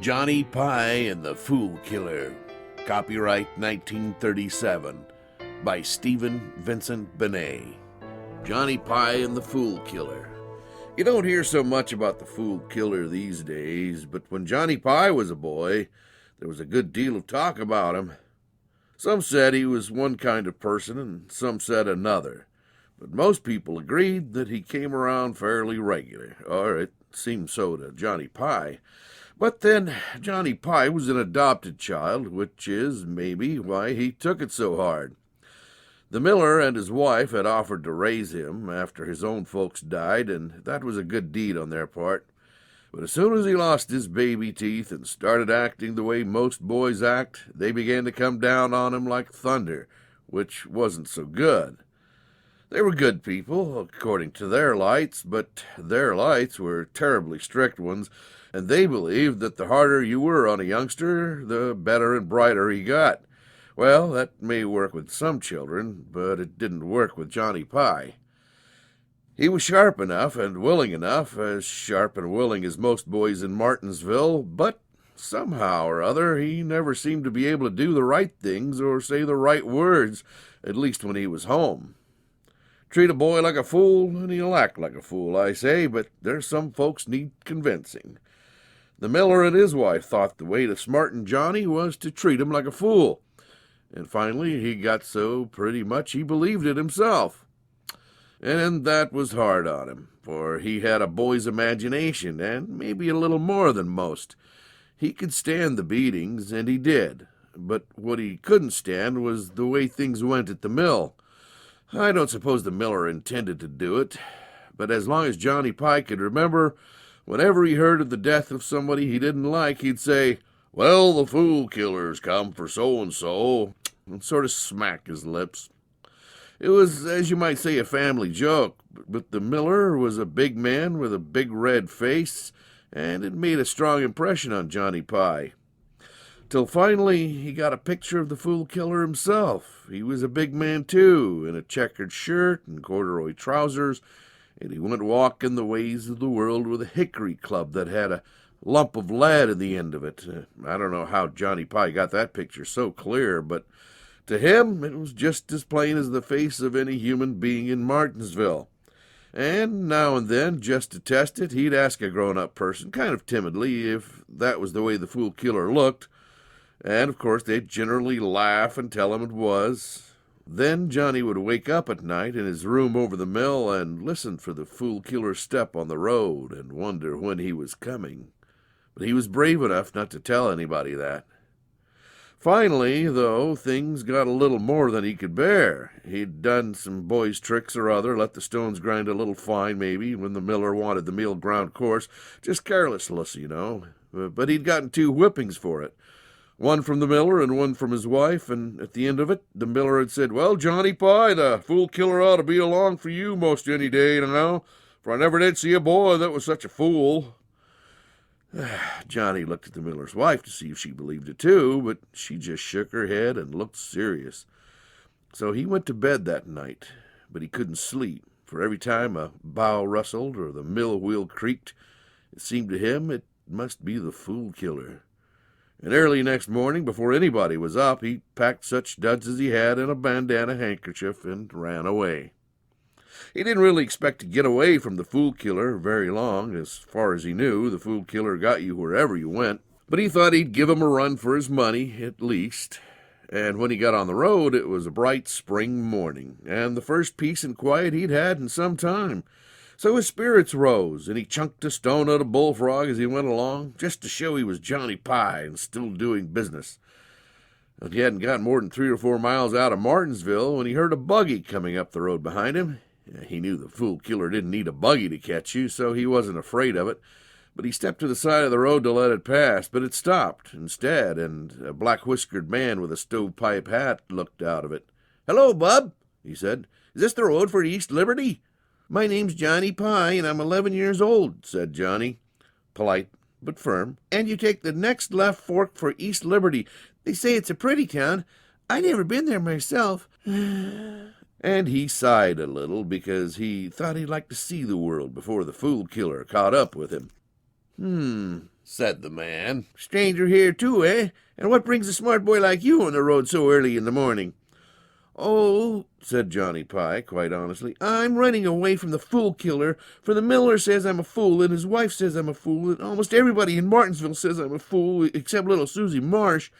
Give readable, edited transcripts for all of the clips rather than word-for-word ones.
Johnny Pie and the Fool Killer. Copyright 1937 by Vincent Benet. Johnny Pie and the Fool Killer. You don't hear so much about the Fool Killer these days, but when Johnny Pie was a boy, there was a good deal of talk about him. Some said he was one kind of person, and some said another. But most people agreed that he came around fairly regular, or it seemed so to Johnny Pie. But then Johnny Pie was an adopted child, which is, maybe, why he took it so hard. The miller and his wife had offered to raise him after his own folks died, and that was a good deed on their part. But as soon as he lost his baby teeth and started acting the way most boys act, they began to come down on him like thunder, which wasn't so good. They were good people, according to their lights, but their lights were terribly strict ones, and they believed that the harder you were on a youngster, the better and brighter he got. Well, that may work with some children, but it didn't work with Johnny Pie. He was sharp enough and willing enough, as sharp and willing as most boys in Martinsville, but somehow or other he never seemed to be able to do the right things or say the right words, at least when he was home. Treat a boy like a fool, and he'll act like a fool, I say, but there's some folks need convincing. The miller and his wife thought the way to smarten Johnny was to treat him like a fool, and finally he got so pretty much he believed it himself. And that was hard on him, for he had a boy's imagination, and maybe a little more than most. He could stand the beatings, and he did, but what he couldn't stand was the way things went at the mill. I don't suppose the miller intended to do it, but as long as Johnny Pie could remember, whenever he heard of the death of somebody he didn't like, he'd say, "Well, the Fool Killer's come for so-and-so," and sort of smack his lips. It was, as you might say, a family joke, but the miller was a big man with a big red face, and it made a strong impression on Johnny Pie. Till finally he got a picture of the Fool Killer himself. He was a big man, too, in a checkered shirt and corduroy trousers, and he went walking the ways of the world with a hickory club that had a lump of lead at the end of it. I don't know how Johnny Pie got that picture so clear, but to him it was just as plain as the face of any human being in Martinsville. And now and then, just to test it, he'd ask a grown-up person, kind of timidly, if that was the way the Fool Killer looked. And, of course, they'd generally laugh and tell him it was. Then Johnny would wake up at night in his room over the mill and listen for the Fool Killer's step on the road and wonder when he was coming. But he was brave enough not to tell anybody that. Finally, though, things got a little more than he could bear. He'd done some boy's tricks or other, let the stones grind a little fine, maybe, when the miller wanted the meal ground coarse, just carelessness, you know. But he'd gotten 2 whippings for it. One from the miller and one from his wife, and at the end of it, the miller had said, "Well, Johnny Pie, the Fool Killer ought to be along for you most any day now, for I never did see a boy that was such a fool." Johnny looked at the miller's wife to see if she believed it too, but she just shook her head and looked serious. So he went to bed that night, but he couldn't sleep, for every time a bough rustled or the mill wheel creaked, it seemed to him it must be the Fool Killer. And early next morning, before anybody was up, he packed such duds as he had in a bandana handkerchief and ran away. He didn't really expect to get away from the Fool Killer very long. As far as he knew, the Fool Killer got you wherever you went. But he thought he'd give him a run for his money, at least. And when he got on the road, it was a bright spring morning, and the first peace and quiet he'd had in some time. So his spirits rose, and he chunked a stone at a bullfrog as he went along, just to show he was Johnny Pie and still doing business. And he hadn't got more than 3 or 4 miles out of Martinsville when he heard a buggy coming up the road behind him. He knew the Fool Killer didn't need a buggy to catch you, so he wasn't afraid of it. But he stepped to the side of the road to let it pass, but it stopped instead, and a black-whiskered man with a stovepipe hat looked out of it. "Hello, bub," he said. "Is this the road for East Liberty?" "My name's Johnny Pie, and I'm 11 years old," said Johnny, polite but firm. "And you take the next left fork for East Liberty. They say it's a pretty town. I never been there myself." And he sighed a little because he thought he'd like to see the world before the Fool Killer caught up with him. said the man. "Stranger here too, eh? And what brings a smart boy like you on the road so early in the morning?" "Oh," said Johnny Pie, quite honestly, "I'm running away from the fool killer, for the miller says I'm a fool, and his wife says I'm a fool, and almost everybody in Martinsville says I'm a fool, except little Susie Marsh.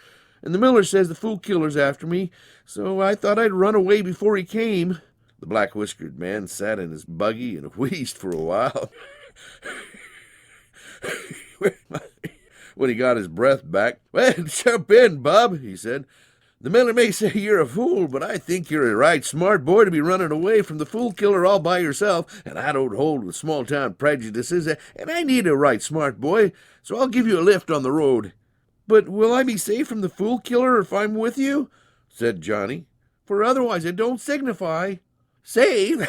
And the miller says the fool killer's after me, so I thought I'd run away before he came." The black-whiskered man sat in his buggy and wheezed for a while. When he got his breath back, "Well, jump in, bub," he said. "The miller may say you're a fool, but I think you're a right smart boy to be running away from the fool killer all by yourself, and I don't hold with small-town prejudices, and I need a right smart boy, so I'll give you a lift on the road." "But will I be safe from the fool killer if I'm with you?" said Johnny, "for otherwise it don't signify." "Safe?"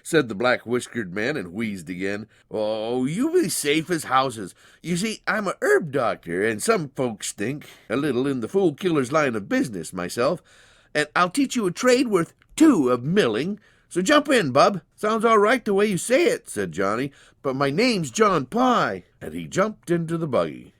said the black-whiskered man, and wheezed again. "Oh, you be safe as houses. You see, I'm a herb doctor, and some folks think a little in the fool killer's line of business myself, and I'll teach you a trade worth 2 of milling. So jump in, bub." "Sounds all right the way you say it," said Johnny, "but my name's John Pye." And he jumped into the buggy,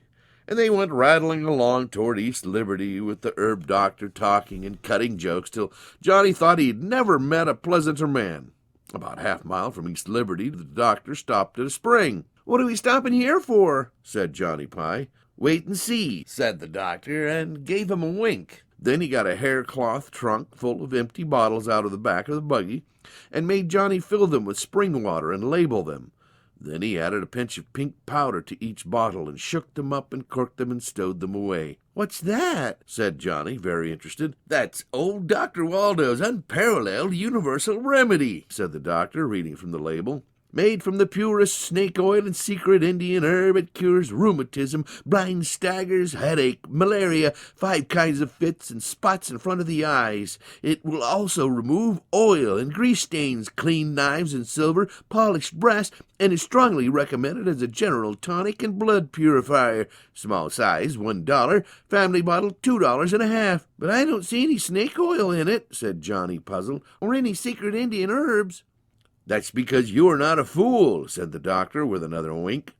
and they went rattling along toward East Liberty with the herb doctor talking and cutting jokes till Johnny thought he'd never met a pleasanter man. About half-mile from East Liberty, the doctor stopped at a spring. "What are we stopping here for?" said Johnny Pie. "Wait and see," said the doctor, and gave him a wink. Then he got a haircloth trunk full of empty bottles out of the back of the buggy, and made Johnny fill them with spring water and label them. Then he added a pinch of pink powder to each bottle and shook them up and corked them and stowed them away. "What's that?" said Johnny, very interested. "That's old Dr. Waldo's unparalleled universal remedy," said the doctor, reading from the label. "Made from the purest snake oil and secret Indian herb, it cures rheumatism, blind staggers, headache, malaria, 5 kinds of fits, and spots in front of the eyes. It will also remove oil and grease stains, clean knives and silver, polished brass, and is strongly recommended as a general tonic and blood purifier. Small size, $1. Family bottle, $2.50. "But I don't see any snake oil in it," said Johnny, puzzled, "or any secret Indian herbs." "That's because you're not a fool," said the doctor with another wink.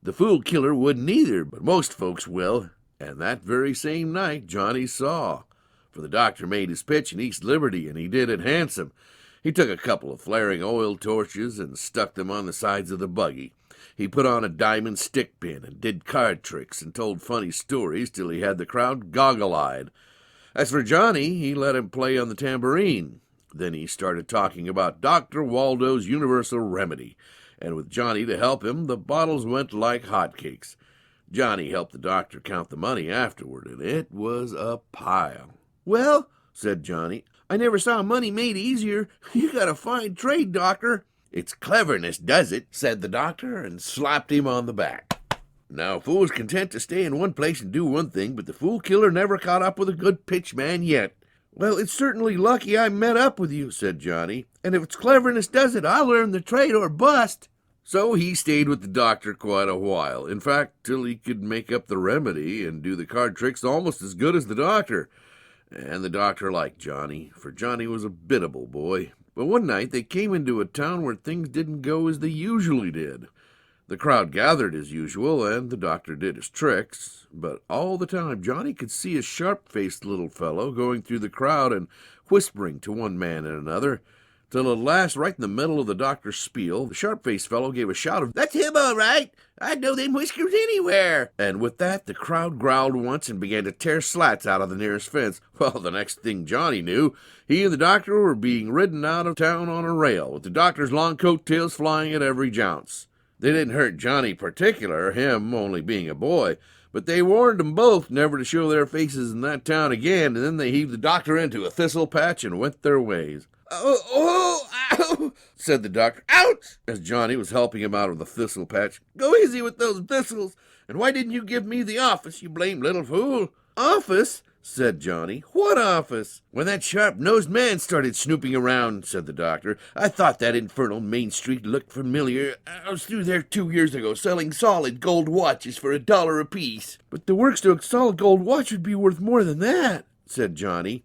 "The fool killer wouldn't either, but most folks will." And that very same night Johnny saw. For the doctor made his pitch in East Liberty, and he did it handsome. He took a couple of flaring oil torches and stuck them on the sides of the buggy. He put on a diamond stick pin and did card tricks and told funny stories till he had the crowd goggle-eyed. As for Johnny, he let him play on the tambourine. Then he started talking about Dr. Waldo's universal remedy, and with Johnny to help him, the bottles went like hotcakes. Johnny helped the doctor count the money afterward, and it was a pile. "Well," said Johnny, "I never saw money made easier. You got a fine trade, doctor." "It's cleverness does it," said the doctor, and slapped him on the back. "Now, a fool's content to stay in one place and do one thing, but the fool killer never caught up with a good pitch man yet." "Well, it's certainly lucky I met up with you," said Johnny, "and if it's cleverness does it, I'll learn the trade or bust." So he stayed with the doctor quite a while, in fact, till he could make up the remedy and do the card tricks almost as good as the doctor. And the doctor liked Johnny, for Johnny was a biddable boy. But one night they came into a town where things didn't go as they usually did. The crowd gathered as usual, and the doctor did his tricks, but all the time Johnny could see a sharp-faced little fellow going through the crowd and whispering to one man and another, till at last, right in the middle of the doctor's spiel, the sharp-faced fellow gave a shout of, "That's him, all right! I'd know them whiskers anywhere!" And with that, the crowd growled once and began to tear slats out of the nearest fence. Well, the next thing Johnny knew, he and the doctor were being ridden out of town on a rail, with the doctor's long coat-tails flying at every jounce. They didn't hurt Johnny particular, him only being a boy, but they warned them both never to show their faces in that town again, and then they heaved the doctor into a thistle patch and went their ways. Ow!" said the doctor. "Ouch!" as Johnny was helping him out of the thistle patch. "Go easy with those thistles, and why didn't you give me the office, you blamed little fool?" "Office?" said Johnny. "What office?" "When that sharp-nosed man started snooping around," said the doctor. "I thought that infernal Main Street looked familiar. I was through there 2 years ago selling solid gold watches for $1 apiece." "But the works to a solid gold watch would be worth more than that," said Johnny.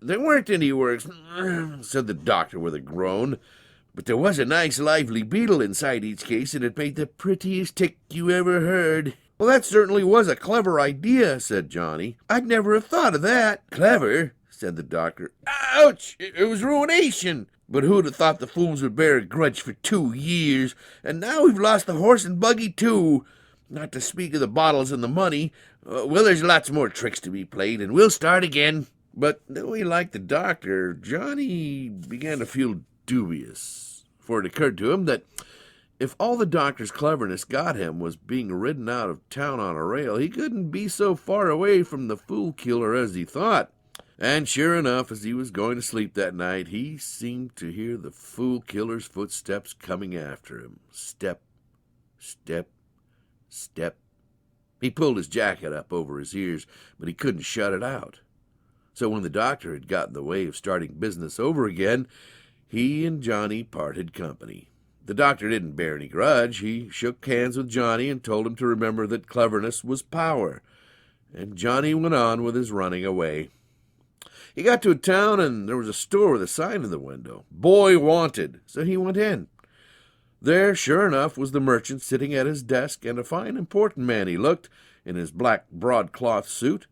"There weren't any works," said the doctor with a groan. But there was a nice lively beetle inside each case, and it made the prettiest tick you ever heard. Well, that certainly was a clever idea, said Johnny. I'd never have thought of that. Clever, said the doctor. Ouch! It was ruination. But who'd have thought the fools would bear a grudge for 2 years? And now we've lost the horse and buggy, too. Not to speak of the bottles and the money. Well, there's lots more tricks to be played, and we'll start again. But though he liked the doctor, Johnny began to feel dubious, for it occurred to him that if all the doctor's cleverness got him was being ridden out of town on a rail, he couldn't be so far away from the fool killer as he thought. And sure enough, as he was going to sleep that night, he seemed to hear the fool killer's footsteps coming after him. Step, step, step. He pulled his jacket up over his ears, but he couldn't shut it out. So when the doctor had got in the way of starting business over again, he and Johnny parted company. The doctor didn't bear any grudge. He shook hands with Johnny and told him to remember that cleverness was power. And Johnny went on with his running away. He got to a town, and there was a store with a sign in the window, "Boy Wanted," so he went in. There, sure enough, was the merchant sitting at his desk, and a fine, important man he looked, in his black broadcloth suit.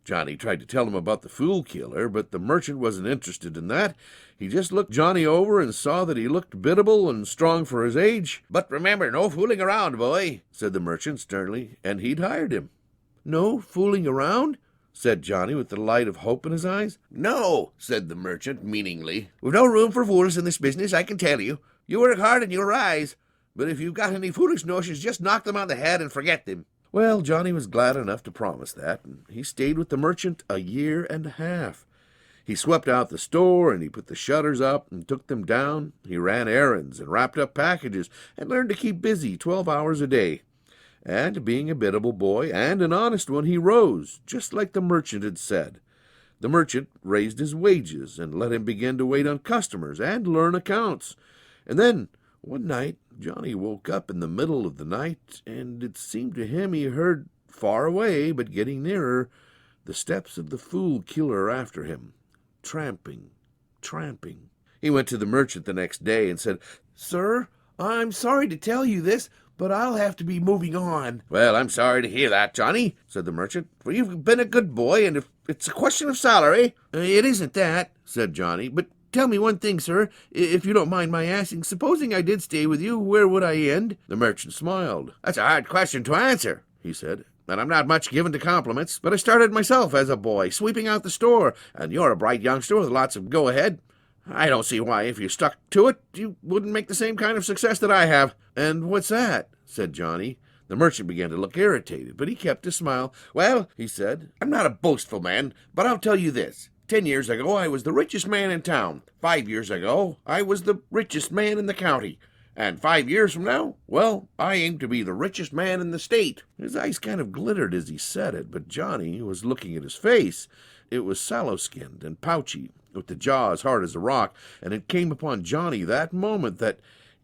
Johnny tried to tell him about the fool killer, but the merchant wasn't interested in that. He just looked Johnny over and saw that he looked biddable and strong for his age. "But remember, no fooling around, boy," said the merchant sternly, and he'd hired him. "No fooling around?" said Johnny with the light of hope in his eyes. "No," said the merchant meaningly. "We've no room for fools in this business, I can tell you. You work hard and you'll rise. But if you've got any foolish notions, just knock them on the head and forget them." Well, Johnny was glad enough to promise that, and he stayed with the merchant 1.5 years. He swept out the store, and he put the shutters up and took them down. He ran errands and wrapped up packages and learned to keep busy 12 hours a day. And being a biddable boy and an honest one, he rose, just like the merchant had said. The merchant raised his wages and let him begin to wait on customers and learn accounts. And then, one night, Johnny woke up in the middle of the night, and it seemed to him he heard, far away but getting nearer, the steps of the fool killer after him, tramping, tramping. He went to the merchant the next day and said, "Sir, I'm sorry to tell you this, but I'll have to be moving on." "Well, I'm sorry to hear that, Johnny," said the merchant, "for you've been a good boy, and if it's a question of salary—" "It isn't that," said Johnny, "but tell me one thing, sir, if you don't mind my asking. Supposing I did stay with you, where would I end?" The merchant smiled. "That's a hard question to answer," he said, "and I'm not much given to compliments, but I started myself as a boy, sweeping out the store, and you're a bright youngster with lots of go-ahead. I don't see why, if you stuck to it, you wouldn't make the same kind of success that I have." "And what's that?" said Johnny. The merchant began to look irritated, but he kept his smile. "Well," he said, "I'm not a boastful man, but I'll tell you this. 10 years ago, I was the richest man in town. 5 years ago, I was the richest man in the county. And 5 years from now, well, I aim to be the richest man in the state." His eyes kind of glittered as he said it, but Johnny was looking at his face. It was sallow-skinned and pouchy, with the jaw as hard as a rock, and it came upon Johnny that moment that,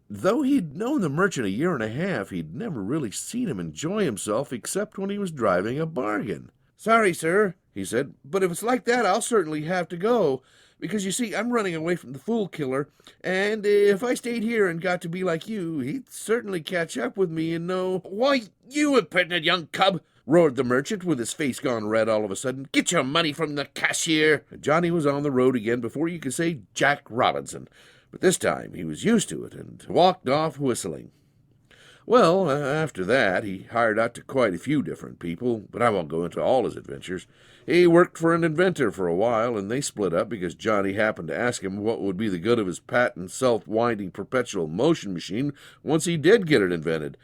though he'd known the merchant 1.5 years, he'd never really seen him enjoy himself except when he was driving a bargain. "Sorry, sir," he said, "but if it's like that, I'll certainly have to go. Because, you see, I'm running away from the fool killer, and if I stayed here and got to be like you, he'd certainly catch up with me and know—" "Why, you impertinent young cub!" roared the merchant, with his face gone red all of a sudden. "Get your money from the cashier." Johnny was on the road again before you could say Jack Robinson, but this time he was used to it and walked off whistling. Well, after that, he hired out to quite a few different people, but I won't go into all his adventures. He worked for an inventor for a while, and they split up because Johnny happened to ask him what would be the good of his patent self-winding perpetual motion machine once he did get it invented.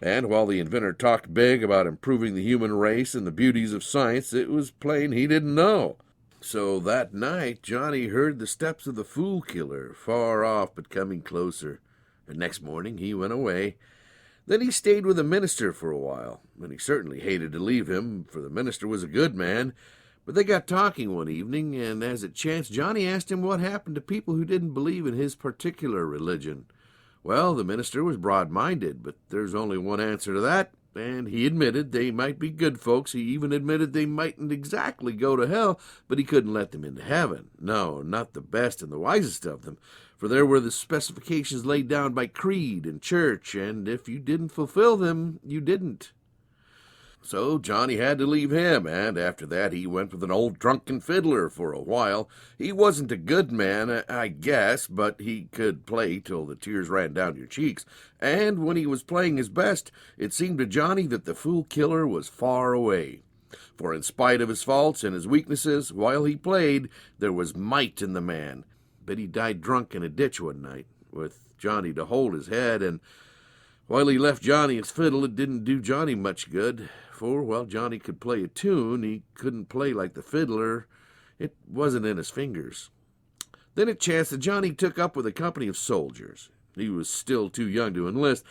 And while the inventor talked big about improving the human race and the beauties of science, it was plain he didn't know. So that night, Johnny heard the steps of the fool killer, far off but coming closer. And next morning he went away. Then he stayed with the minister for a while, and he certainly hated to leave him, for the minister was a good man. But they got talking one evening, and as it chanced, Johnny asked him what happened to people who didn't believe in his particular religion. Well, the minister was broad-minded, but there's only one answer to that. and he admitted they might be good folks. He even admitted they mightn't exactly go to hell, but he couldn't let them into heaven. No, not the best and the wisest of them, for there were the specifications laid down by creed and church, and if you didn't fulfill them, you didn't. So Johnny had to leave him, and after that he went with an old drunken fiddler for a while. He wasn't a good man, I guess, but he could play till the tears ran down your cheeks, and when he was playing his best, it seemed to Johnny that the fool killer was far away. For in spite of his faults and his weaknesses, while he played, there was might in the man. But he died drunk in a ditch one night, with Johnny to hold his head, and while he left Johnny his fiddle, it didn't do Johnny much good, for while Johnny could play a tune, he couldn't play like the fiddler. It wasn't in his fingers. Then it chanced that Johnny took up with a company of soldiers. He was still too young to enlist,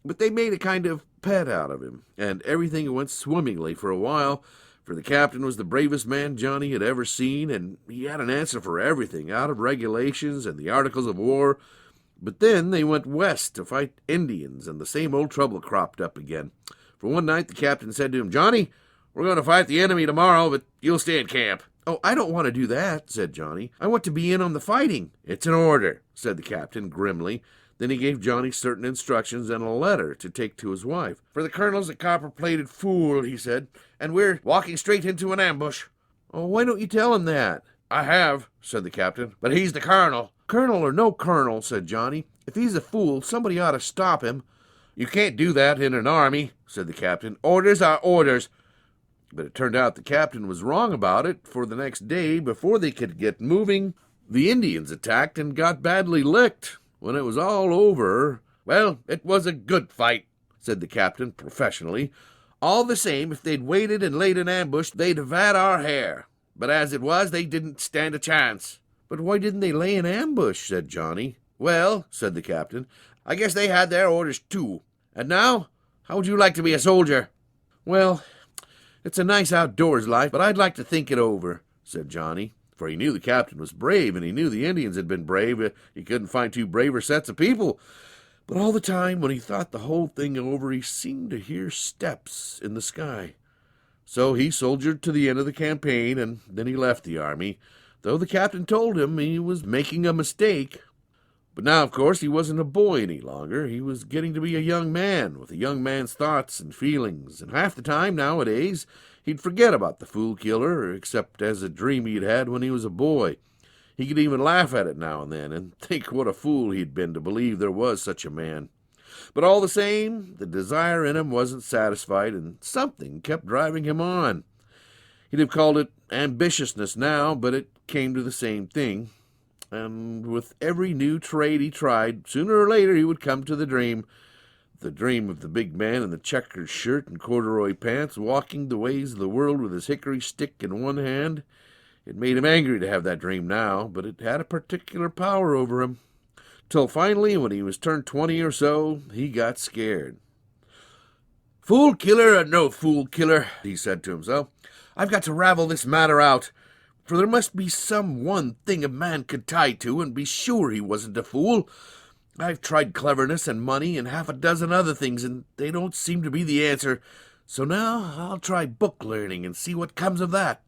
but they made a kind of pet out of him, and everything went swimmingly for a while, for the captain was the bravest man Johnny had ever seen, and he had an answer for everything, out of regulations and the articles of war. But then they went west to fight Indians, and the same old trouble cropped up again. For one night the captain said to him, "Johnny, we're going to fight the enemy tomorrow, but you'll stay in camp." "Oh, I don't want to do that," said Johnny. "I want to be in on the fighting." "It's an order," said the captain grimly. Then he gave Johnny certain instructions and a letter to take to his wife. "For the colonel's a copper-plated fool," he said, "and we're walking straight into an ambush." "Oh, why don't you tell him that?" "I have," said the captain, "but he's the colonel." "Colonel or no colonel," said Johnny, "if he's a fool, somebody ought to stop him." "You can't do that in an army," said the captain. "Orders are orders." But it turned out the captain was wrong about it, for the next day, before they could get moving, the Indians attacked and got badly licked. When it was all over, "Well, it was a good fight," said the captain professionally. "All the same, if they'd waited and laid an ambush, they'd have had our hair. But as it was, they didn't stand a chance." "But why didn't they lay an ambush?" said Johnny. "Well," said the captain, "I guess they had their orders too. And now, how would you like to be a soldier?" "Well, it's a nice outdoors life, but I'd like to think it over," said Johnny. For he knew the captain was brave, and he knew the Indians had been brave. He couldn't find two braver sets of people. But all the time, when he thought the whole thing over, he seemed to hear steps in the sky. So he soldiered to the end of the campaign, and then he left the army, though the captain told him he was making a mistake. But now, of course, he wasn't a boy any longer. He was getting to be a young man, with a young man's thoughts and feelings, and half the time, nowadays, he'd forget about the fool killer, except as a dream he'd had when he was a boy. He could even laugh at it now and then, and think what a fool he'd been to believe there was such a man. But all the same, the desire in him wasn't satisfied, and something kept driving him on. He'd have called it ambitiousness now, but it came to the same thing. And with every new trade he tried, sooner or later he would come to the dream of the big man in the checkered shirt and corduroy pants, walking the ways of the world with his hickory stick in one hand. It made him angry to have that dream now, but it had a particular power over him. Till finally, when he was turned 20 or so, he got scared. "Fool killer or no fool killer," he said to himself, "I've got to ravel this matter out. For there must be some one thing a man could tie to and be sure he wasn't a fool. I've tried cleverness and money and half a dozen other things, and they don't seem to be the answer. So now I'll try book learning and see what comes of that."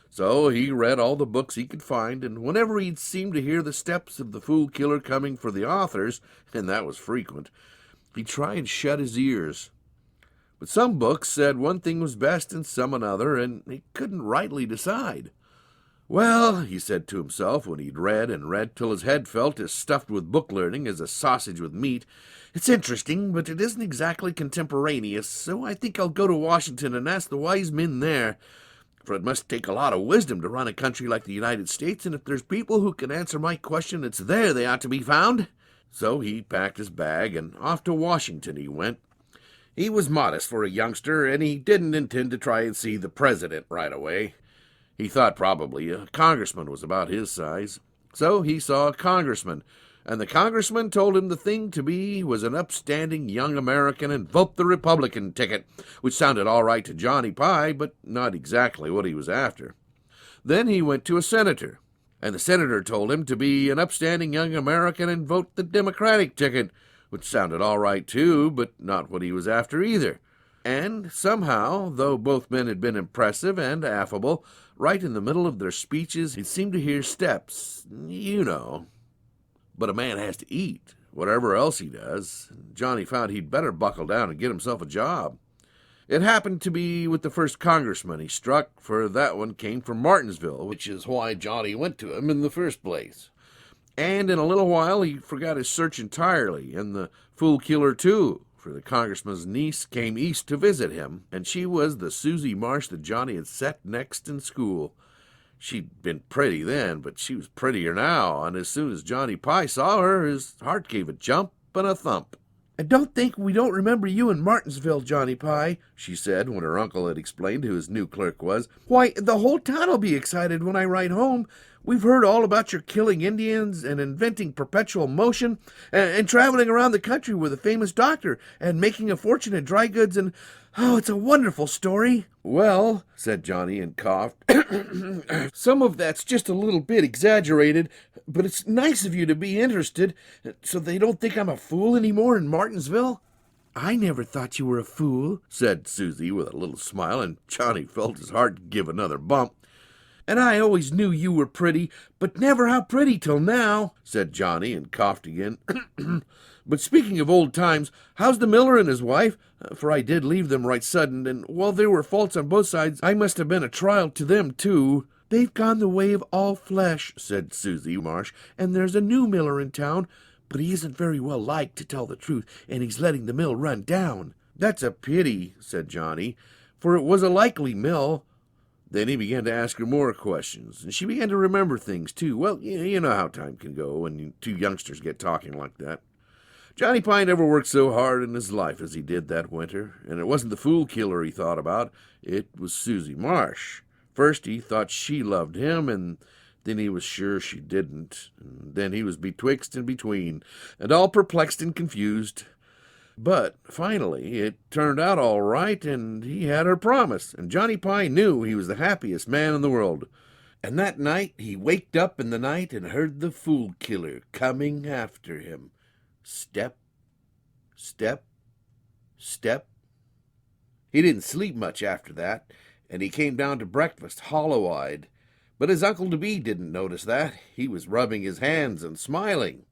So he read all the books he could find, and whenever he'd seemed to hear the steps of the fool killer coming for the authors, and that was frequent, he'd try and shut his ears. But some books said one thing was best and some another, and he couldn't rightly decide. "Well," he said to himself when he'd read and read till his head felt as stuffed with book learning as a sausage with meat, "it's interesting, but it isn't exactly contemporaneous, so I think I'll go to Washington and ask the wise men there. For it must take a lot of wisdom to run a country like the United States, and if there's people who can answer my question, it's there they ought to be found." So he packed his bag, and off to Washington he went. He was modest for a youngster, and he didn't intend to try and see the president right away. He thought probably a congressman was about his size. So he saw a congressman, and the congressman told him the thing to be was an upstanding young American and vote the Republican ticket, which sounded all right to Johnny Pye, but not exactly what he was after. Then he went to a senator, and the senator told him to be an upstanding young American and vote the Democratic ticket, which sounded all right too, but not what he was after either. And somehow, though both men had been impressive and affable, right in the middle of their speeches he seemed to hear steps, you know. But a man has to eat, whatever else he does. Johnny found he'd better buckle down and get himself a job. It happened to be with the first congressman he struck, for that one came from Martinsville, which is why Johnny went to him in the first place. And in a little while he forgot his search entirely, and the fool killer too, for the congressman's niece came east to visit him, and she was the Susie Marsh that Johnny had sat next in school. She'd been pretty then, but she was prettier now, and as soon as Johnny Pye saw her, his heart gave a jump and a thump. "And don't think we don't remember you in Martinsville, Johnny Pye," she said when her uncle had explained who his new clerk was. "Why, the whole town'll be excited when I write home. We've heard all about your killing Indians and inventing perpetual motion and traveling around the country with a famous doctor and making a fortune in dry goods and, oh, it's a wonderful story." "Well," said Johnny and coughed, "some of that's just a little bit exaggerated, but it's nice of you to be interested so they don't think I'm a fool anymore in Martinsville." "I never thought you were a fool," said Susie with a little smile, and Johnny felt his heart give another bump. "And I always knew you were pretty, but never how pretty till now," said Johnny, and coughed again. "But speaking of old times, how's the miller and his wife? For I did leave them right sudden, and while there were faults on both sides, I must have been a trial to them, too." "They've gone the way of all flesh," said Susie Marsh, "and there's a new miller in town, but he isn't very well liked, to tell the truth, and he's letting the mill run down." "That's a pity," said Johnny, "for it was a likely mill." Then he began to ask her more questions, and she began to remember things, too. Well, you know how time can go when two youngsters get talking like that. Johnny Pye never worked so hard in his life as he did that winter, and it wasn't the fool killer he thought about. It was Susie Marsh. First he thought she loved him, and then he was sure she didn't. And then he was betwixt and between, and all perplexed and confused. But finally it turned out all right, and he had her promise, and Johnny Pye knew he was the happiest man in the world. And that night he waked up in the night and heard the fool killer coming after him. Step, step, step. He didn't sleep much after that, and he came down to breakfast hollow-eyed. But his uncle-to-be didn't notice that. He was rubbing his hands and smiling.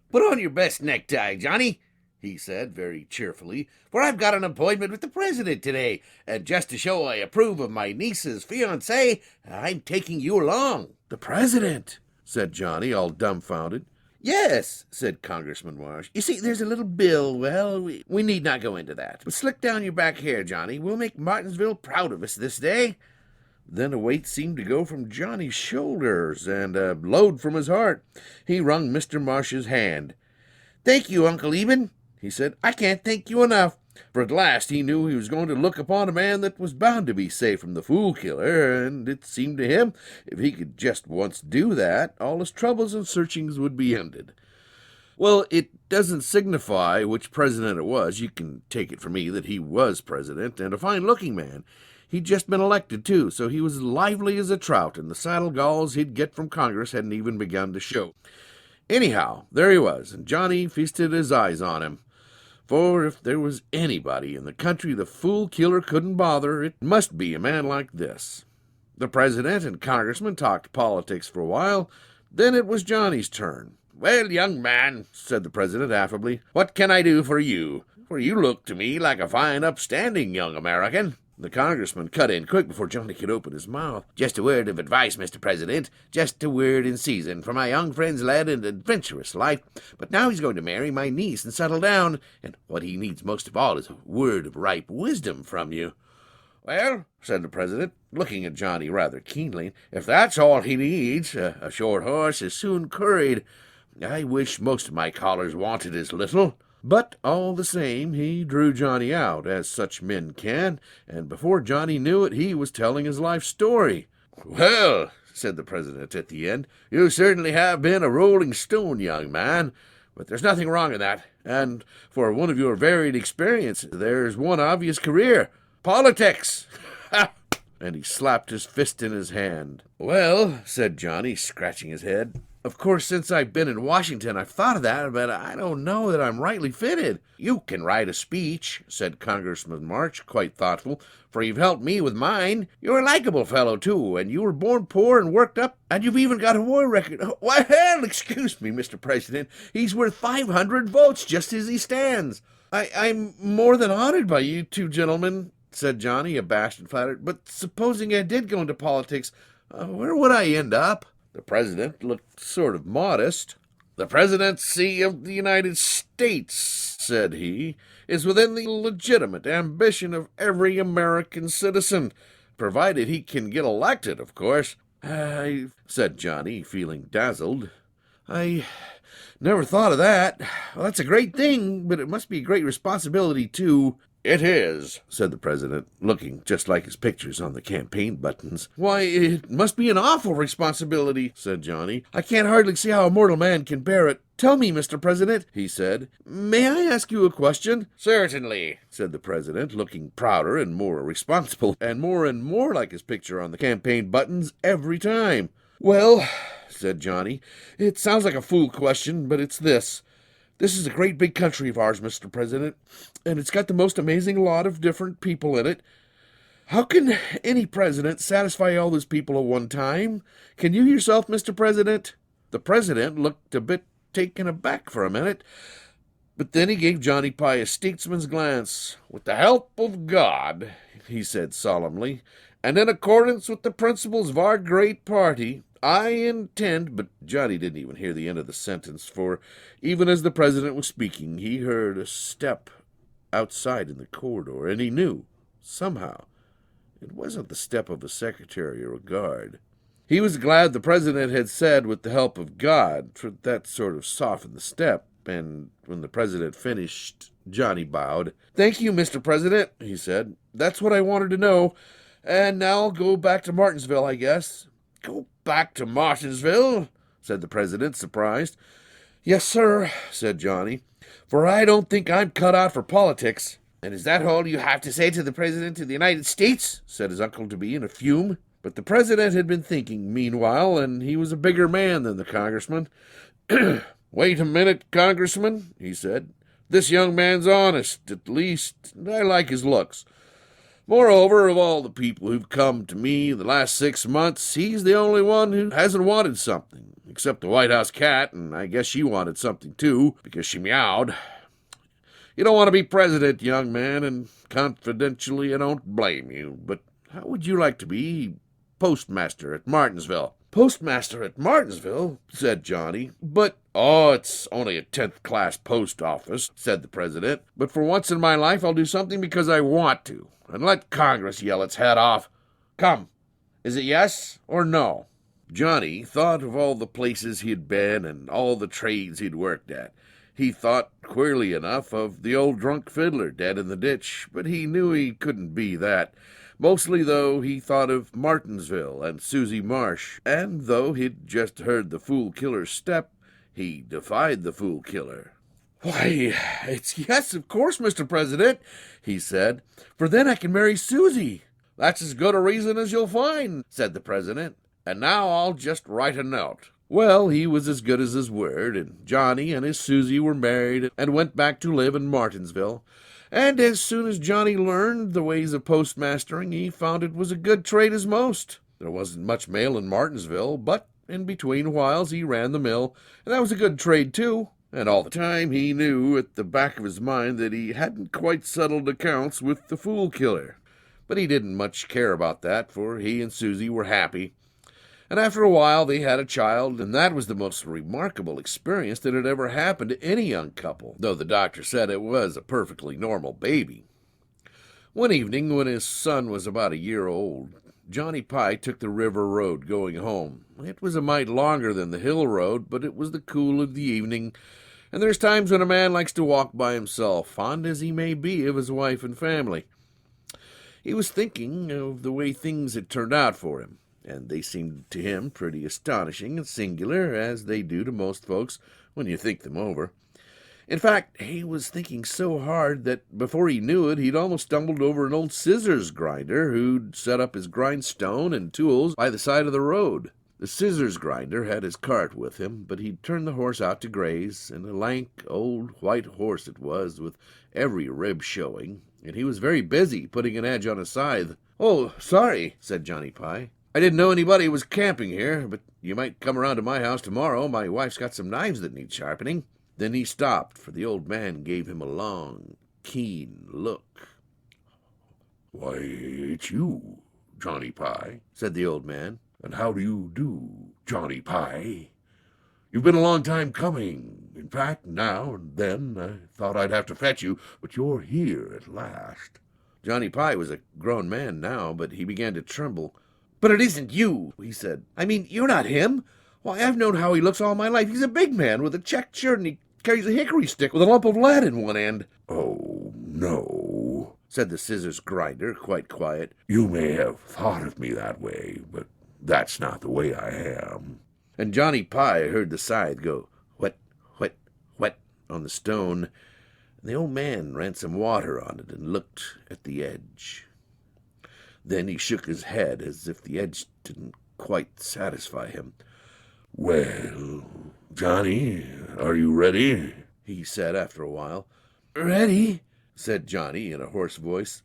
"Put on your best necktie, Johnny," he said very cheerfully, "for I've got an appointment with the president today, and just to show I approve of my niece's fiancé, I'm taking you along." "The president?" said Johnny, all dumbfounded. "Yes," said Congressman Marsh. "You see, there's a little bill. Well, we need not go into that. But slick down your back hair, Johnny. We'll make Martinsville proud of us this day." Then a weight seemed to go from Johnny's shoulders and a load from his heart. He wrung Mr. Marsh's hand. "Thank you, Uncle Eben," he said. "I can't thank you enough." For at last he knew he was going to look upon a man that was bound to be safe from the fool killer, and it seemed to him if he could just once do that, all his troubles and searchings would be ended. Well, it doesn't signify which president it was. You can take it from me that he was president, and a fine-looking man. He'd just been elected, too, so he was as lively as a trout, and the saddle galls he'd get from Congress hadn't even begun to show. Anyhow, there he was, and Johnny feasted his eyes on him. For if there was anybody in the country the fool killer couldn't bother, it must be a man like this. The president and congressman talked politics for a while. Then it was Johnny's turn. "Well, young man," said the president affably, "what can I do for you? For you look to me like a fine, upstanding young American." The congressman cut in quick before Johnny could open his mouth. "Just a word of advice, Mr. President. Just a word in season, for my young friend's led an adventurous life. But now he's going to marry my niece and settle down, and what he needs most of all is a word of ripe wisdom from you." "Well," said the president, looking at Johnny rather keenly, "if that's all he needs, a short horse is soon curried. I wish most of my callers wanted as little." But all the same, he drew Johnny out, as such men can, and before Johnny knew it, he was telling his life story. "Well," said the president at the end, "you certainly have been a rolling stone, young man, but there's nothing wrong in that, and for one of your varied experience, there's one obvious career: politics." And he slapped his fist in his hand. "Well," said Johnny, scratching his head, Of course, since I've been in Washington, I've thought of that, but I don't know that I'm rightly fitted. You can write a speech, said Congressman March, quite thoughtful, for you've helped me with mine. You're a likable fellow, too, and you were born poor and worked up, and you've even got a war record. Why, hell, excuse me, Mr. President. He's worth 500 votes just as he stands. I'm more than honored by you two gentlemen, said Johnny, abashed and flattered. But supposing I did go into politics, where would I end up? The president looked sort of modest. The presidency of the United States, said he, is within the legitimate ambition of every American citizen, provided he can get elected, of course. Said Johnny, feeling dazzled. I never thought of that. Well, that's a great thing, but it must be a great responsibility, too. It is, said the president, looking just like his pictures on the campaign buttons. Why, it must be an awful responsibility, said Johnny. I can't hardly see how a mortal man can bear it. Tell me, Mr. President, he said, may I ask you a question? Certainly, said the president, looking prouder and more responsible, and more like his picture on the campaign buttons every time. Well, said Johnny, it sounds like a fool question, but it's this. This is a great big country of ours, Mr. President, and it's got the most amazing lot of different people in it. How can any president satisfy all those people at one time? Can you yourself, Mr. President? The president looked a bit taken aback for a minute, but then he gave Johnny Pye a statesman's glance. With the help of God, he said solemnly, and in accordance with the principles of our great party, I intend, but Johnny didn't even hear the end of the sentence, for even as the president was speaking, he heard a step outside in the corridor, and he knew, somehow, it wasn't the step of a secretary or a guard. He was glad the president had said, with the help of God, for that sort of softened the step, and when the president finished, Johnny bowed. Thank you, Mr. President, he said. That's what I wanted to know, and now I'll go back to Martinsville, I guess. Go back to Martinsville? Said the president, surprised. Yes, sir, said Johnny, for I don't think I'm cut out for politics. And is that all you have to say to the President of the United States? Said his uncle-to-be in a fume. But the president had been thinking meanwhile, and he was a bigger man than the congressman. Wait a minute, Congressman, he said. This young man's honest, at least. I like his looks. Moreover, of all the people who've come to me the last 6 months, he's the only one who hasn't wanted something, except the White House cat, and I guess she wanted something too, because she meowed. You don't want to be president, young man, and confidentially, I don't blame you, but how would you like to be postmaster at Martinsville? Postmaster at Martinsville, said Johnny, but, it's only a 10th-class post office, said the president, but for once in my life I'll do something because I want to, and let Congress yell its head off. Come, is it yes or no? Johnny thought of all the places he'd been and all the trades he'd worked at. He thought, queerly enough, of the old drunk fiddler dead in the ditch, but he knew he couldn't be that. Mostly, though, he thought of Martinsville and Susie Marsh, and though he'd just heard the fool killer's step, he defied the fool killer. Why, it's yes, of course, Mr. President, he said, for then I can marry Susie. That's as good a reason as you'll find, said the president, and now I'll just write a note. Well, he was as good as his word, and Johnny and his Susie were married and went back to live in Martinsville. And as soon as Johnny learned the ways of postmastering, he found it was a good trade as most. There wasn't much mail in Martinsville, but in between whiles he ran the mill, and that was a good trade too. And all the time he knew at the back of his mind that he hadn't quite settled accounts with the fool killer. But he didn't much care about that, for he and Susie were happy. And after a while they had a child, and that was the most remarkable experience that had ever happened to any young couple, though the doctor said it was a perfectly normal baby. One evening, when his son was about a year old, Johnny Pye took the river road going home. It was a mite longer than the hill road, but it was the cool of the evening, and there's times when a man likes to walk by himself, fond as he may be of his wife and family. He was thinking of the way things had turned out for him, and they seemed to him pretty astonishing and singular, as they do to most folks when you think them over. In fact, he was thinking so hard that before he knew it, he'd almost stumbled over an old scissors grinder who'd set up his grindstone and tools by the side of the road. The scissors grinder had his cart with him, but he'd turned the horse out to graze, and a lank, old, white horse it was, with every rib showing, and he was very busy putting an edge on a scythe. "Oh, sorry," said Johnny Pie. "I didn't know anybody was camping here, but you might come around to my house tomorrow. My wife's got some knives that need sharpening." Then he stopped, for the old man gave him a long, keen look. "Why, it's you, Johnny Pie," said the old man. "And how do you do, Johnny Pie? You've been a long time coming. In fact, now and then I thought I'd have to fetch you, but you're here at last." Johnny Pie was a grown man now, but he began to tremble. "But it isn't you," he said. "I mean, you're not him. Why, I've known how he looks all my life. He's a big man with a checked shirt, and he carries a hickory stick with a lump of lead in one end." "Oh, no," said the scissors grinder, quite quiet. "You may have thought of me that way, but that's not the way I am." And Johnny Pie heard the scythe go whet, whet, whet on the stone, and the old man ran some water on it and looked at the edge. Then he shook his head as if the edge didn't quite satisfy him. "Well, Johnny, are you ready?" he said after a while. "Ready?" said Johnny in a hoarse voice.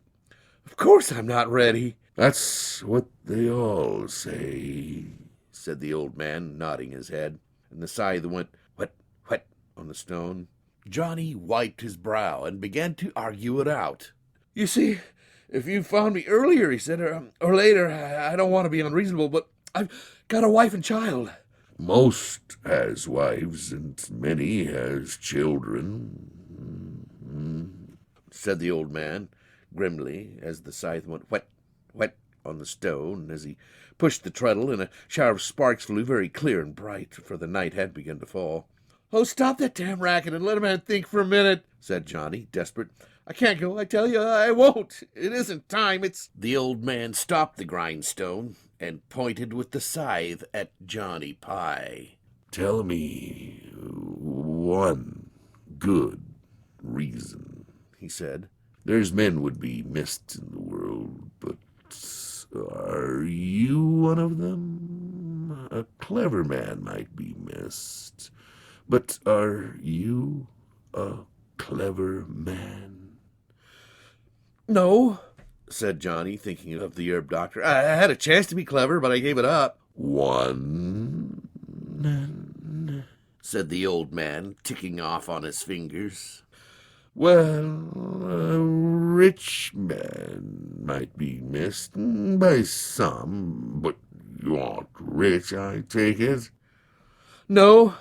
"Of course I'm not ready." "That's what they all say," said the old man, nodding his head, and the scythe went whet, whet on the stone. Johnny wiped his brow and began to argue it out. "You see, if you found me earlier," he said, or later, I don't want to be unreasonable, but I've got a wife and child." "Most has wives, and many has children," said the old man grimly, as the scythe went whet, whet on the stone. As he pushed the treadle, and a shower of sparks flew very clear and bright, for the night had begun to fall. "Oh, stop that damn racket and let a man think for a minute," said Johnny, desperate. "I can't go, I tell you, I won't. It isn't time, it's—" The old man stopped the grindstone and pointed with the scythe at Johnny Pie. "Tell me one good reason," he said. "There's men would be missed in the world, but are you one of them? A clever man might be missed, but are you a clever man?" "No," said Johnny, thinking of the herb doctor. "I had a chance to be clever, but I gave it up." "One," said the old man, ticking off on his fingers. "Well, a rich man might be missed by some, but you aren't rich, I take it?" "No,"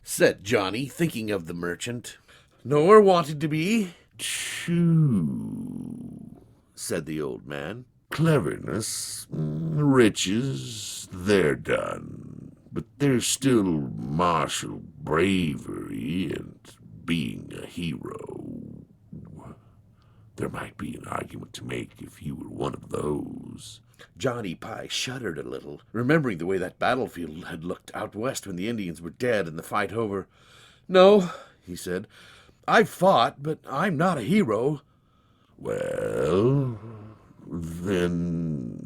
said Johnny, thinking of the merchant, "nor wanted to be." "True," said the old man. "Cleverness, riches, they're done. But there's still martial bravery and being a hero. There might be an argument to make if you were one of those." Johnny Pie shuddered a little, remembering the way that battlefield had looked out west when the Indians were dead and the fight over. "No," he said, "I've fought, but I'm not a hero." "Well, then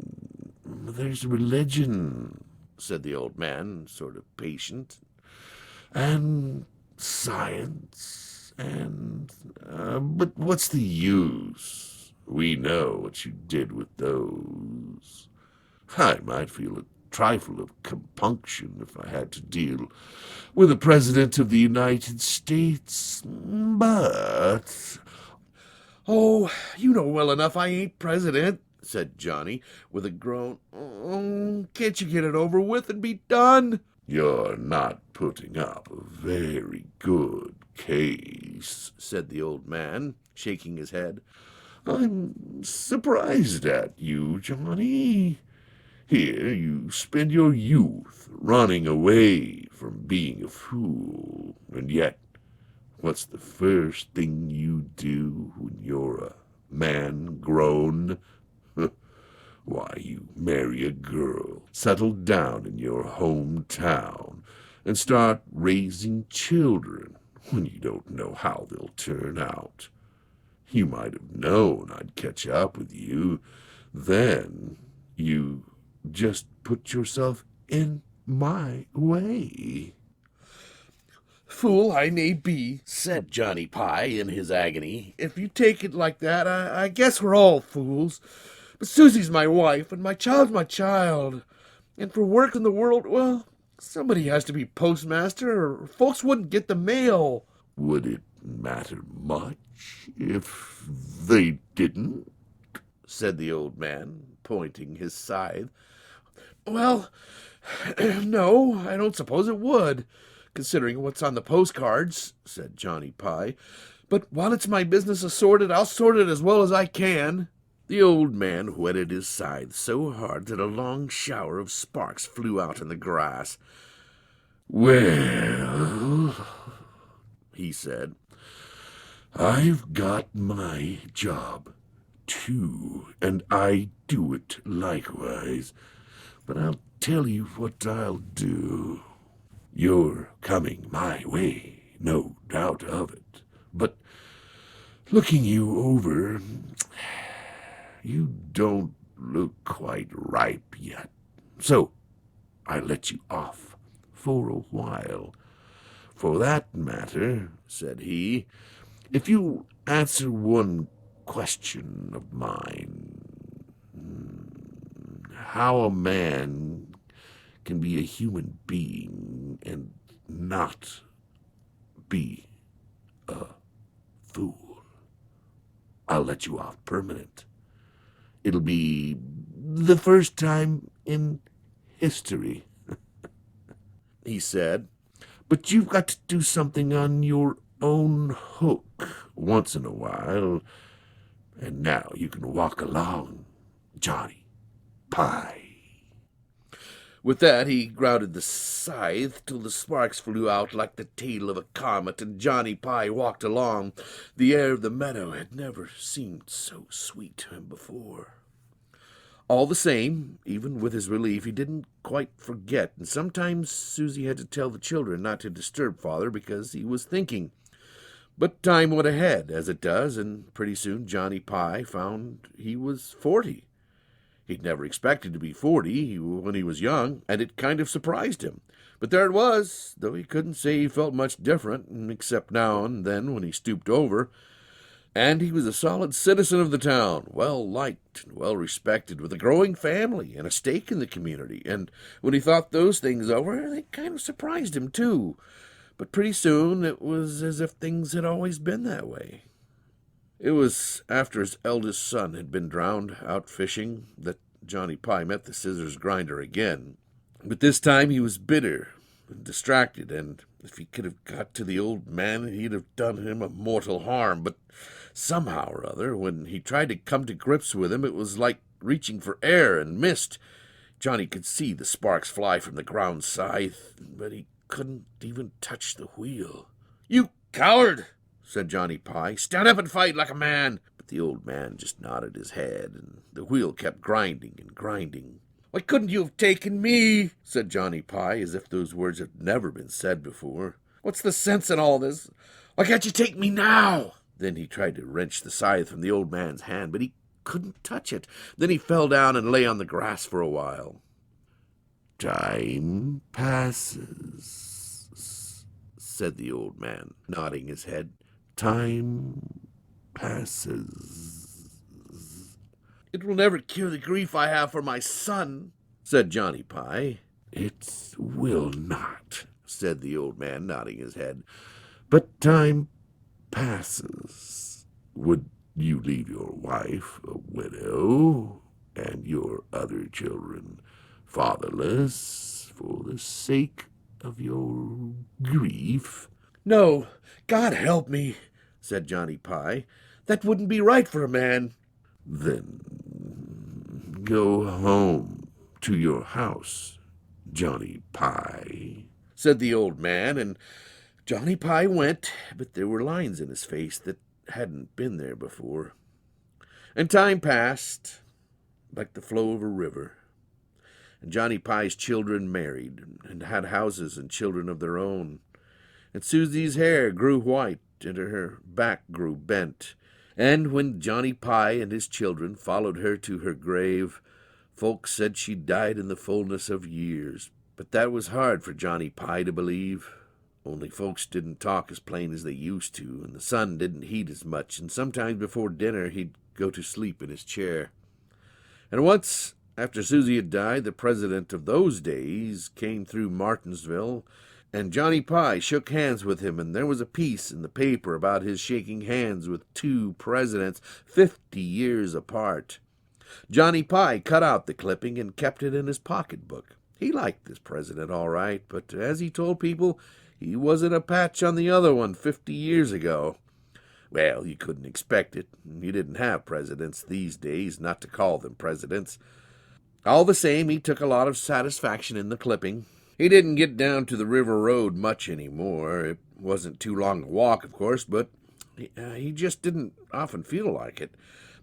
there's religion," said the old man, sort of patient, "and science, and but what's the use? We know what you did with those. I might feel a trifle of compunction if I had to deal with the President of the United States, but—" "Oh, you know well enough I ain't president," said Johnny, with a groan. "Oh, can't you get it over with and be done?" "You're not putting up a very good case," said the old man, shaking his head. "I'm surprised at you, Johnny. Here you spend your youth running away from being a fool, and yet what's the first thing you do when you're a man grown? Why, you marry a girl, settle down in your hometown, and start raising children when you don't know how they'll turn out. You might have known I'd catch up with you. Then you just put yourself in my way." "Fool I may be," said Johnny Pie in his agony. "If you take it like that, I guess we're all fools. But Susie's my wife, and my child's my child. And for work in the world, well, somebody has to be postmaster, or folks wouldn't get the mail." "Would it matter much if they didn't?" said the old man, pointing his scythe. "Well, no, I don't suppose it would, considering what's on the postcards," said Johnny Pie. "But while it's my business to sort it, I'll sort it as well as I can." The old man whetted his scythe so hard that a long shower of sparks flew out in the grass. "Well," he said, "I've got my job, too, and I do it likewise. But I'll tell you what I'll do. You're coming my way, no doubt of it. But looking you over, you don't look quite ripe yet. So I let you off for a while. For that matter," said he, "if you answer one question of mine, how a man can be a human being and not be a fool, I'll let you off permanent. It'll be the first time in history," he said. "But you've got to do something on your own hook once in a while. And now you can walk along, Johnny Pie." With that, he grounded the scythe till the sparks flew out like the tail of a comet, and Johnny Pie walked along. The air of the meadow had never seemed so sweet to him before. All the same, even with his relief, he didn't quite forget, and sometimes Susie had to tell the children not to disturb Father because he was thinking. But time went ahead, as it does, and pretty soon Johnny Pie found he was 40. He'd never expected to be 40 when he was young, and it kind of surprised him. But there it was, though he couldn't say he felt much different, except now and then when he stooped over. And he was a solid citizen of the town, well-liked and well-respected, with a growing family and a stake in the community. And when he thought those things over, they kind of surprised him, too. But pretty soon it was as if things had always been that way. It was after his eldest son had been drowned out fishing that Johnny Pie met the scissors grinder again. But this time he was bitter and distracted, and if he could have got to the old man, he'd have done him a mortal harm. But somehow or other, when he tried to come to grips with him, it was like reaching for air and mist. Johnny could see the sparks fly from the ground scythe, but he couldn't even touch the wheel. "You coward!" said Johnny Pie. "Stand up and fight like a man." But the old man just nodded his head, and the wheel kept grinding and grinding. "Why couldn't you have taken me?" said Johnny Pie, as if those words had never been said before. "What's the sense in all this? Why can't you take me now?" Then he tried to wrench the scythe from the old man's hand, but he couldn't touch it. Then he fell down and lay on the grass for a while. "Time passes," said the old man, nodding his head. "Time passes." "It will never cure the grief I have for my son," said Johnny Pie. "It will not," said the old man, nodding his head. "But time passes. Would you leave your wife a widow and your other children fatherless for the sake of your grief?" "No, God help me," said Johnny Pie. "That wouldn't be right for a man." "Then go home to your house, Johnny Pie," said the old man, and Johnny Pie went, but there were lines in his face that hadn't been there before. And time passed like the flow of a river, and Johnny Pie's children married and had houses and children of their own, and Susie's hair grew white and her back grew bent, and when Johnny Pie and his children followed her to her grave, folks said she died in the fullness of years, But that was hard for Johnny Pie to believe. Only folks didn't talk as plain as they used to, and the sun didn't heat as much, and sometimes before dinner he'd go to sleep in his chair. And once, after Susie had died, the president of those days came through Martinsville, and Johnny Pie shook hands with him, and there was a piece in the paper about his shaking hands with two presidents 50 years apart. Johnny Pie cut out the clipping and kept it in his pocketbook. He liked this president all right, but as he told people, he wasn't a patch on the other one 50 years ago. Well, you couldn't expect it. You didn't have presidents these days, not to call them presidents. All the same, he took a lot of satisfaction in the clipping. He didn't get down to the river road much anymore. It wasn't too long a walk, of course, but he just didn't often feel like it.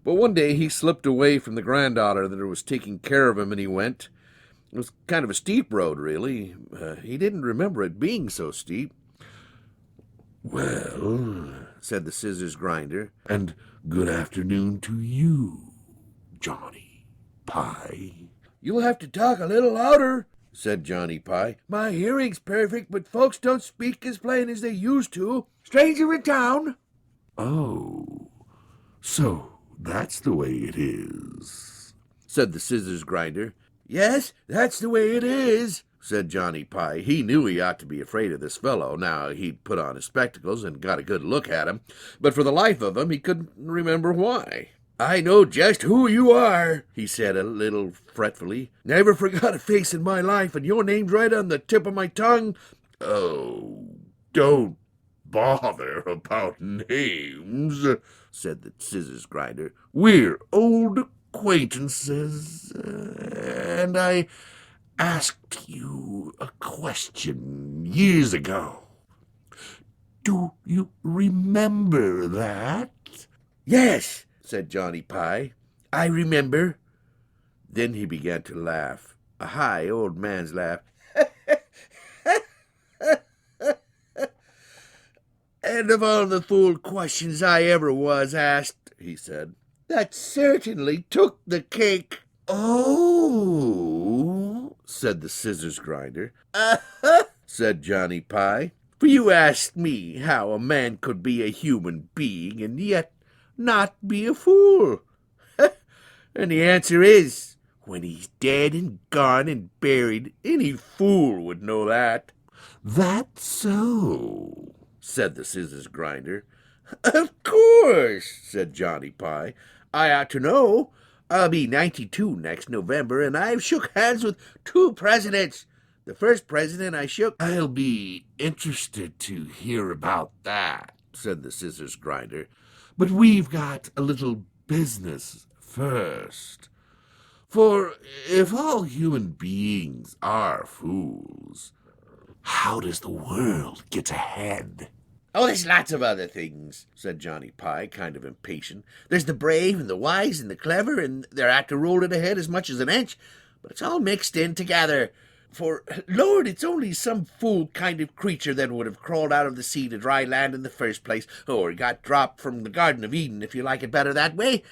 But one day he slipped away from the granddaughter that was taking care of him, and he went. It was kind of a steep road, really. He didn't remember it being so steep. "Well," said the scissors grinder, "and good afternoon to you, Johnny Pie." "You'll have to talk a little louder," said Johnny Pie. "My hearing's perfect, but folks don't speak as plain as they used to. Stranger in town." "Oh, so that's the way it is," said the scissors grinder. "Yes, that's the way it is," said Johnny Pie. He knew he ought to be afraid of this fellow. Now he'd put on his spectacles and got a good look at him, but for the life of him he couldn't remember why. "I know just who you are," he said a little fretfully. "Never forgot a face in my life, and your name's right on the tip of my tongue." "Oh, don't bother about names," said the scissors grinder. "We're old acquaintances, and I asked you a question years ago. Do you remember that?" "Yes," said Johnny Pie, "I remember." Then he began to laugh, a high old man's laugh. "And of all the fool questions I ever was asked," he said, "that certainly took the cake." "Oh," said the scissors grinder. Said Johnny Pie, "for you asked me how a man could be a human being and yet not be a fool. And the answer is, when he's dead and gone and buried, any fool would know that." "That's so," said the scissors grinder. "Of course," said Johnny Pie. "I ought to know. I'll be 92 next November, and I've shook hands with 2 presidents. The first president I shook—" "I'll be interested to hear about that," said the scissors grinder. "but we've got a little business first. For if all human beings are fools, how does the world get ahead?" "Oh, there's lots of other things," said Johnny Pie, kind of impatient. "There's the brave and the wise and the clever, and they're apt to roll it ahead as much as an inch, but it's all mixed in together. For, Lord, it's only some fool kind of creature that would have crawled out of the sea to dry land in the first place, or got dropped from the Garden of Eden, if you like it better that way.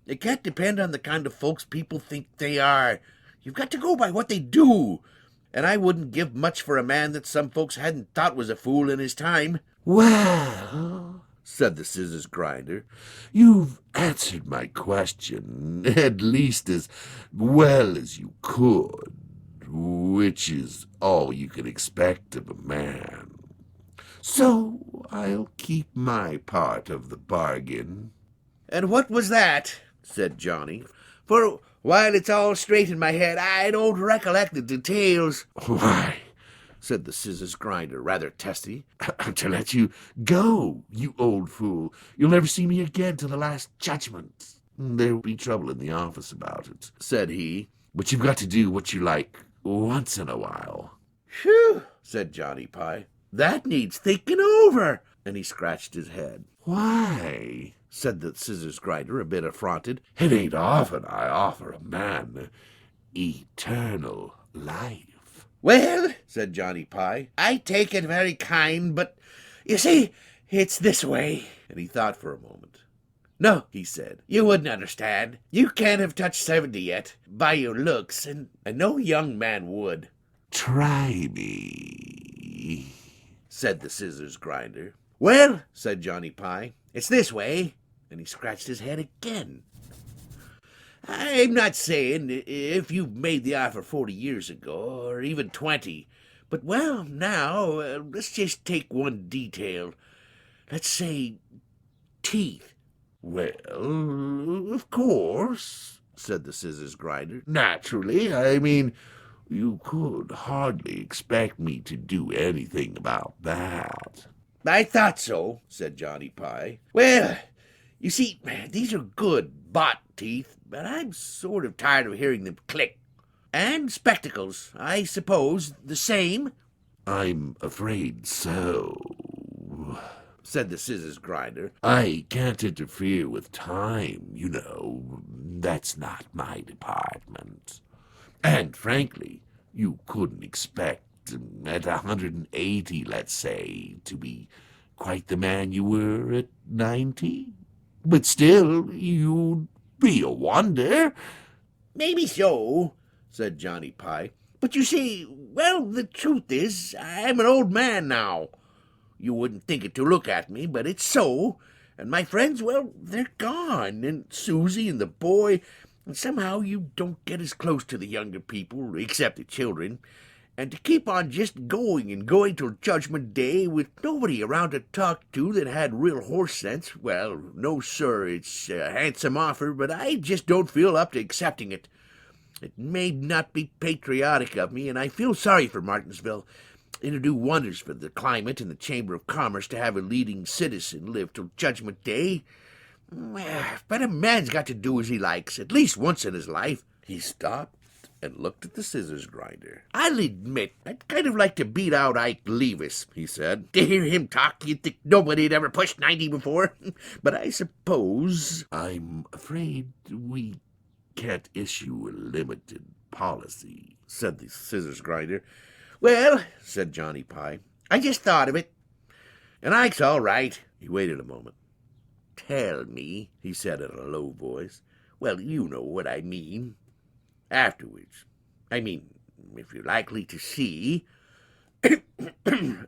It can't depend on the kind of folks people think they are. You've got to go by what they do. And I wouldn't give much for a man that some folks hadn't thought was a fool in his time." "Well," said the scissors grinder, "you've answered my question, at least as well as you could, which is all you can expect of a man. So I'll keep my part of the bargain." "And what was that?" said Johnny. "For while it's all straight in my head, I don't recollect the details." "Why," said the scissors grinder, rather testy, "to let you go, you old fool. You'll never see me again till the Last Judgment. There'll be trouble in the office about it," said he. "but you've got to do what you like once in a while." "Phew," said Johnny Pie. "That needs thinking over." And he scratched his head. "Why?" said the scissors grinder, a bit affronted. "It ain't often I offer a man eternal life." "Well," said Johnny Pie, "I take it very kind, but you see, it's this way." And he thought for a moment. "No," he said, "you wouldn't understand. You can't have touched 70 yet, by your looks, and no young man would." Try me, said the scissors grinder. Well, said Johnny Pie, it's this way, and he scratched his head again. I'm not saying if you made the offer 40 years ago, or even 20, but well, now, let's just take one detail. Let's say teeth. Well, of course, said the scissors grinder. Naturally, I mean, you could hardly expect me to do anything about that. I thought so, said Johnny Pie. Well, you see, these are good bought teeth, but I'm sort of tired of hearing them click. And spectacles, I suppose, the same? I'm afraid so, said the scissors grinder. I can't interfere with time, you know. That's not my department. And frankly, you couldn't expect, at 180, let's say, to be quite the man you were at 90. But still, you'd be a wonder. Maybe so, said Johnny Pie. But you see, well, the truth is, I'm an old man now. You wouldn't think it to look at me, but it's so. And my friends, well, they're gone. And Susie and the boy. And somehow you don't get as close to the younger people, except the children. And to keep on just going and going till Judgment Day with nobody around to talk to that had real horse sense, well, no, sir, it's a handsome offer, but I just don't feel up to accepting it. It may not be patriotic of me, and I feel sorry for Martinsville. It'll do wonders for the climate and the Chamber of Commerce to have a leading citizen live till Judgment Day. But a man's got to do as he likes, at least once in his life. He stopped and looked at the scissors grinder. I'll admit, I'd kind of like to beat out Ike Levis, he said. To hear him talk, you'd think nobody had ever pushed 90 before. But I suppose... I'm afraid we can't issue a limited policy, said the scissors grinder. Well, said Johnny Pie, I just thought of it. And Ike's all right. He waited a moment. Tell me, he said in a low voice. Well, you know what I mean. Afterwards. I mean, if you're likely to see...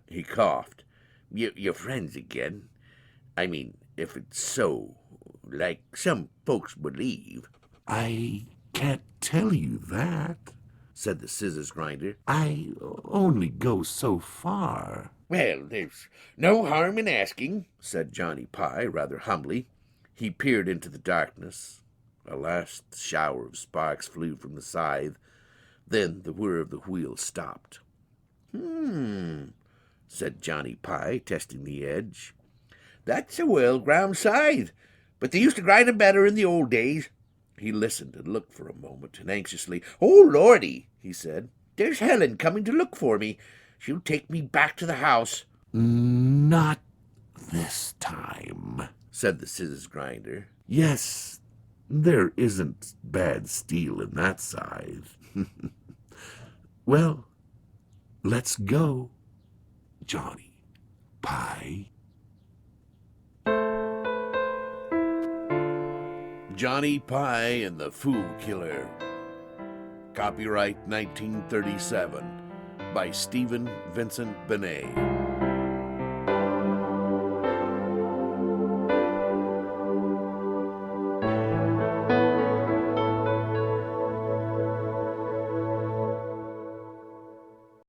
He coughed. Your friends again. I mean, if it's so, like some folks believe. I can't tell you that, said the scissors grinder. I only go so far. Well, there's no harm in asking, said Johnny Pie rather humbly. He peered into the darkness. A last shower of sparks flew from the scythe. Then the whir of the wheel stopped. Said Johnny Pie, testing the edge. That's a well-ground scythe, but they used to grind 'em better in the old days. He listened and looked for a moment, and anxiously, "Oh, Lordy," he said, "there's Helen coming to look for me. She'll take me back to the house." Not this time, said the scissors grinder. Yes, there isn't bad steel in that scythe. Well, let's go, Johnny Pie. Johnny Pie and the Fool Killer. Copyright 1937 by Vincent Benet.